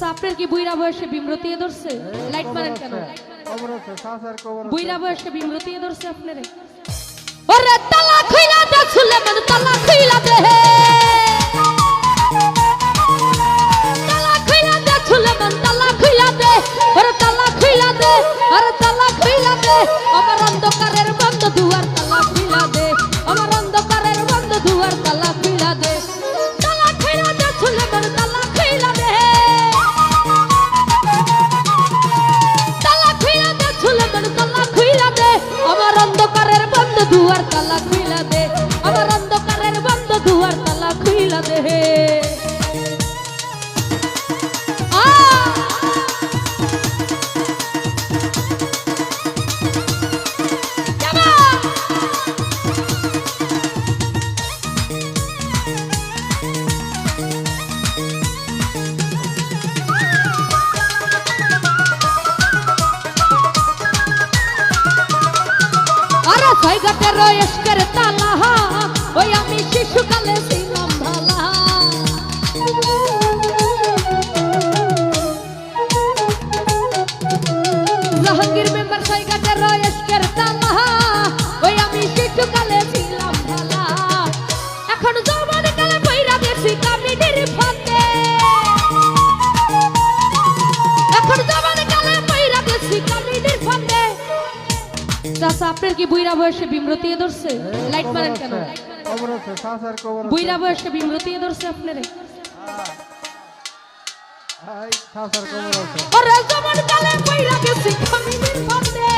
চাচা আপনার কি বুইরা বয়সে বিমরতি ধরছে? লাইট মারেন কেন? বুইরা বয়সে বিমরতি ধরছে আপনারে? ওরে তালা খুইলা দে সুলেমান, তালা খুইলা দে, তালা খুইলা দে সুলেমান, তালা খুইলা দে, ওরে তালা খুইলা দে, আরে তালা খুইলা দে, আমার অন্ধকারের বন্ধ দুয়ার তালা খুইলা দে, আমার অন্ধকারের বন্ধ দুয়ার তালা খুইলা দে, তালা খুইলা দে সুলেমান, তালা খুইলা দে, তালা খুইলা দে সুলেমান, তালা খুইলা দে, আমার অন্ধকারের বন্ধ দুয়ার তালা খুইলা দে, আমার অন্ধকারের বন্ধ দুয়ার তালা খুইলা দে। ছয় ঘাটের এসকের তালা, ওই আমি শিশুকালে ছিলাম ভালা, জাহাঙ্গীর মেম্বার ছয় ঘাটের এসকের তালা, ওই আমি শিশুকালে ছিলাম ভালা, এখন জওয়ান কালে বইরা দেখছি কামিনীর ফাঁদে, এখন জওয়ান কালে বইরা দেখছি কামিনীর ফাঁদে। চাচা আপনার কি বুইরা বয়সে বিমরতি ধরছে? লাইট মারেন কেন? বুইরা বয়সে বিমরতি ধরছে আপনারে? ওরে জওয়ান কালে বইরা গেছি কামিনীর ফাঁদে।